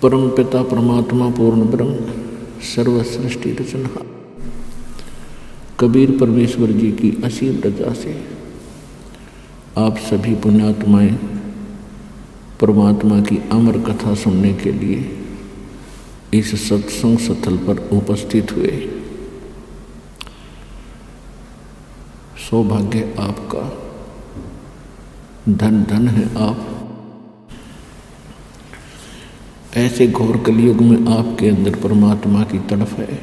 परम पिता परमात्मा पूर्ण ब्रह्म सर्व सृष्टि रचना कबीर परमेश्वर जी की असीम रजा से आप सभी पुण्यात्माएं परमात्मा की अमर कथा सुनने के लिए इस सत्संग स्थल पर उपस्थित हुए। सौभाग्य आपका, धन धन है आप। ऐसे घोर कलयुग में आपके अंदर परमात्मा की तड़फ है,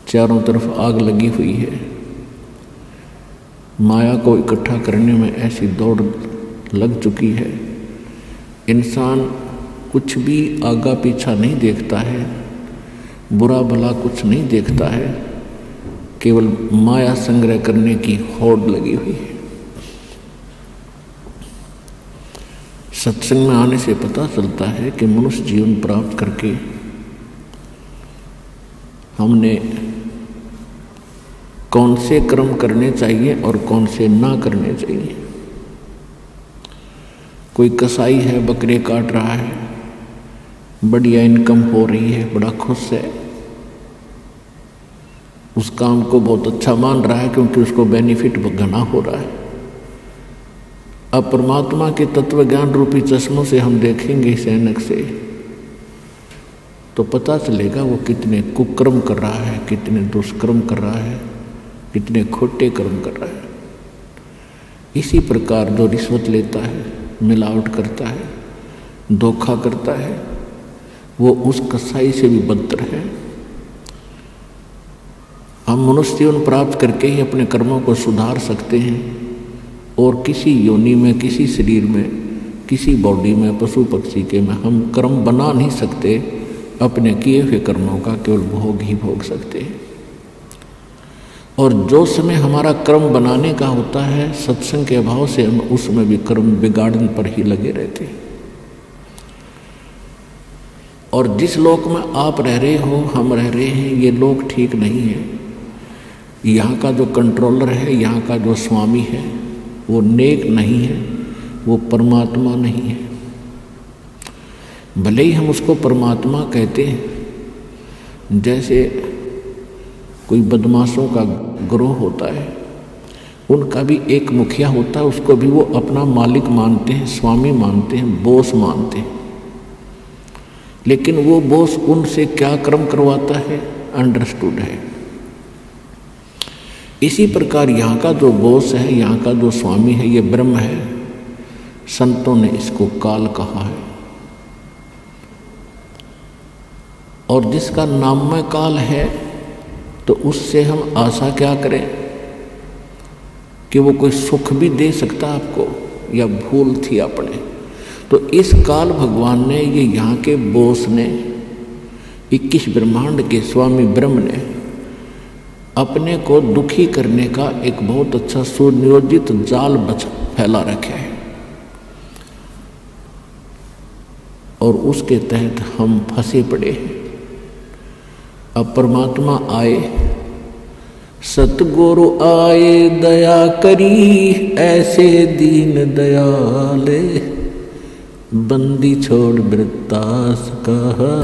चारों तरफ आग लगी हुई है। माया को इकट्ठा करने में ऐसी दौड़ लग चुकी है, इंसान कुछ भी आगा पीछा नहीं देखता है, बुरा भला कुछ नहीं देखता है, केवल माया संग्रह करने की होड़ लगी हुई है। सत्संग में आने से पता चलता है कि मनुष्य जीवन प्राप्त करके हमने कौन से कर्म करने चाहिए और कौन से ना करने चाहिए। कोई कसाई है, बकरे काट रहा है, बढ़िया इनकम हो रही है, बड़ा खुश है, उस काम को बहुत अच्छा मान रहा है क्योंकि उसको बेनिफिट घना हो रहा है। अब परमात्मा के तत्व ज्ञान रूपी चश्मों से हम देखेंगे इस ऐनक से, तो पता चलेगा वो कितने कुकर्म कर रहा है, कितने दुष्कर्म कर रहा है, कितने खोटे कर्म कर रहा है। इसी प्रकार जो रिश्वत लेता है, मिलावट करता है, धोखा करता है, वो उस कसाई से भी बदतर है। हम मनुष्य जीवन प्राप्त करके ही अपने कर्मों को सुधार सकते हैं और किसी योनि में, किसी शरीर में, किसी बॉडी में, पशु पक्षी के में हम कर्म बना नहीं सकते। अपने किए हुए कर्मों का केवल भोग ही भोग सकते हैं। और जो समय हमारा कर्म बनाने का होता है, सत्संग के अभाव से हम उसमें भी कर्म बिगाड़ने पर ही लगे रहते हैं। और जिस लोक में आप रह रहे हो, हम रह रहे हैं, ये लोक ठीक नहीं है। यहाँ का जो कंट्रोलर है, यहाँ का जो स्वामी है, वो नेक नहीं है, वो परमात्मा नहीं है। भले ही हम उसको परमात्मा कहते हैं, जैसे कोई बदमाशों का ग्रोह होता है, उनका भी एक मुखिया होता है, उसको भी वो अपना मालिक मानते हैं, स्वामी मानते हैं, बॉस मानते हैं। लेकिन वो बॉस उनसे क्या कर्म करवाता है, अंडरस्टूड है। इसी प्रकार यहाँ का जो बॉस है, यहाँ का जो स्वामी है, ये ब्रह्म है। संतों ने इसको काल कहा है। और जिसका नाममय काल है, तो उससे हम आशा क्या करें कि वो कोई सुख भी दे सकता आपको, या भूल थी अपने। तो इस काल भगवान ने, ये यहाँ के बॉस ने, 21 ब्रह्मांड के स्वामी ब्रह्म ने अपने को दुखी करने का एक बहुत अच्छा सुनियोजित जाल फैला रखा है। और उसके तहत हम फंसे पड़े हैं। अब परमात्मा आए, सतगुरु आए दया करी, ऐसे दीन दयाले, बंदी छोड़ वृत्तास कहा,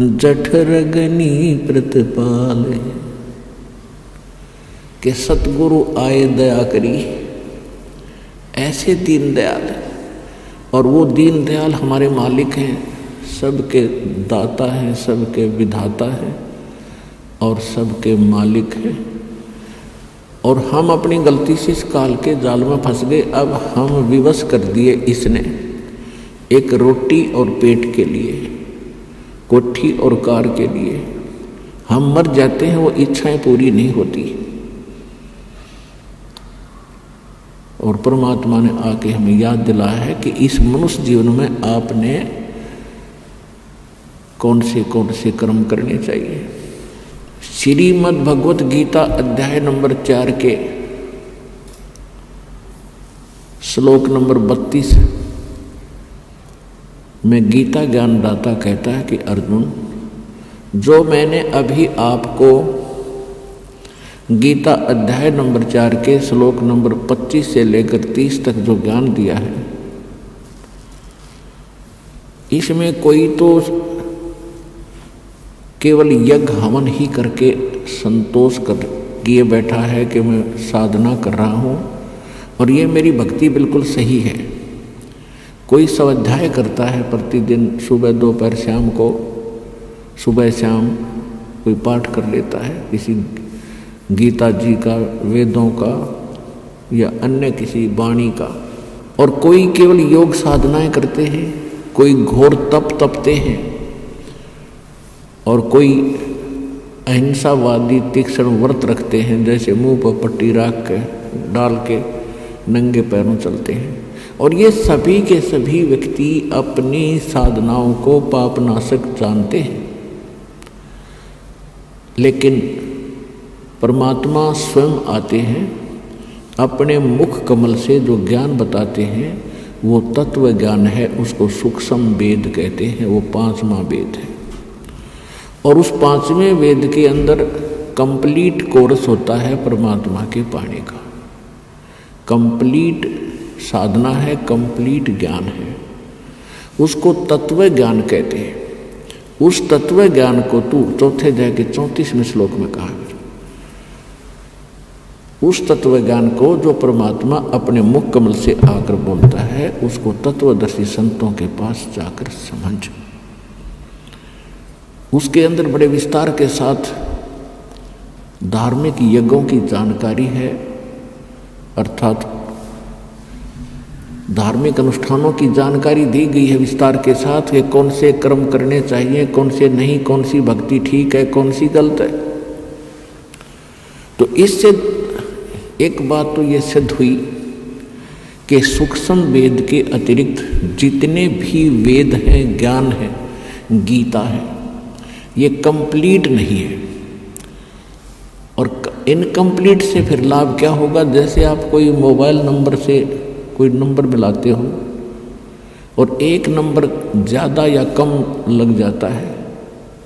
जठर गनी प्रतिपाले। कि सतगुरु आए दया करी, ऐसे दीन दयाल। और वो दीन दयाल हमारे मालिक हैं, सबके दाता हैं, सबके विधाता हैं और सबके मालिक हैं। और हम अपनी गलती से इस काल के जाल में फंस गए। अब हम विवश कर दिए इसने, एक रोटी और पेट के लिए, कोठी और कार के लिए। हम मर जाते हैं, वो इच्छाएं पूरी नहीं होती। और परमात्मा ने आके हमें याद दिलाया है कि इस मनुष्य जीवन में आपने कौन से कर्म करने चाहिए। श्रीमद् भगवत गीता अध्याय नंबर 4 के श्लोक नंबर 32 में गीता ज्ञानदाता कहता है कि अर्जुन, जो मैंने अभी आपको गीता अध्याय नंबर 4 के श्लोक नंबर 25 से लेकर 30 तक जो ज्ञान दिया है, इसमें कोई तो केवल यज्ञ हवन ही करके संतोष कर किए बैठा है कि मैं साधना कर रहा हूँ और ये मेरी भक्ति बिल्कुल सही है। कोई स्वाध्याय करता है प्रतिदिन, सुबह दोपहर शाम को, सुबह शाम कोई पाठ कर लेता है किसी गीता जी का, वेदों का या अन्य किसी वाणी का, और कोई केवल योग साधनाएं करते हैं, कोई घोर तप तपते हैं, और कोई अहिंसावादी तीक्ष्ण व्रत रखते हैं, जैसे मुंह पर पट्टी रख के डाल के नंगे पैरों चलते हैं। और ये सभी के सभी व्यक्ति अपनी साधनाओं को पापनाशक जानते हैं, लेकिन परमात्मा स्वयं आते हैं, अपने मुख कमल से जो ज्ञान बताते हैं वो तत्व ज्ञान है, उसको सूक्ष्म वेद कहते हैं, वो 5वां वेद है। और उस 5वें वेद के अंदर कंप्लीट कोर्स होता है परमात्मा के पाने का, कंप्लीट साधना है, कंप्लीट ज्ञान है, उसको तत्व ज्ञान कहते हैं। उस तत्व ज्ञान को तू चौथे अध्याय के 34वें श्लोक में कहा, उस तत्व ज्ञान को जो परमात्मा अपने मुख कमल से आकर बोलता है, उसको तत्वदर्शी संतों के पास जाकर समझ। उसके अंदर बड़े विस्तार के साथ धार्मिक यज्ञों की जानकारी है, अर्थात धार्मिक अनुष्ठानों की जानकारी दी गई है विस्तार के साथ कि कौन से कर्म करने चाहिए, कौन से नहीं, कौन सी भक्ति ठीक है, कौन सी गलत है। तो इससे एक बात तो ये सिद्ध हुई कि सूक्ष्म वेद के अतिरिक्त जितने भी वेद हैं, ज्ञान है, गीता है, ये कंप्लीट नहीं है। और इनकम्प्लीट से फिर लाभ क्या होगा? जैसे आप कोई मोबाइल नंबर से कोई नंबर मिलाते हो और एक नंबर ज़्यादा या कम लग जाता है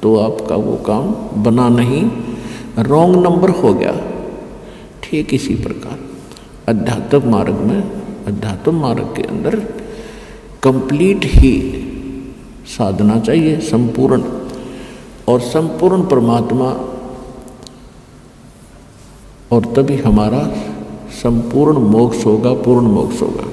तो आपका वो काम बना नहीं, रॉन्ग नंबर हो गया। ठीक इसी प्रकार अध्यात्म मार्ग के अंदर कंप्लीट ही साधना चाहिए, संपूर्ण, और संपूर्ण परमात्मा, और तभी हमारा संपूर्ण मोक्ष होगा, पूर्ण मोक्ष होगा।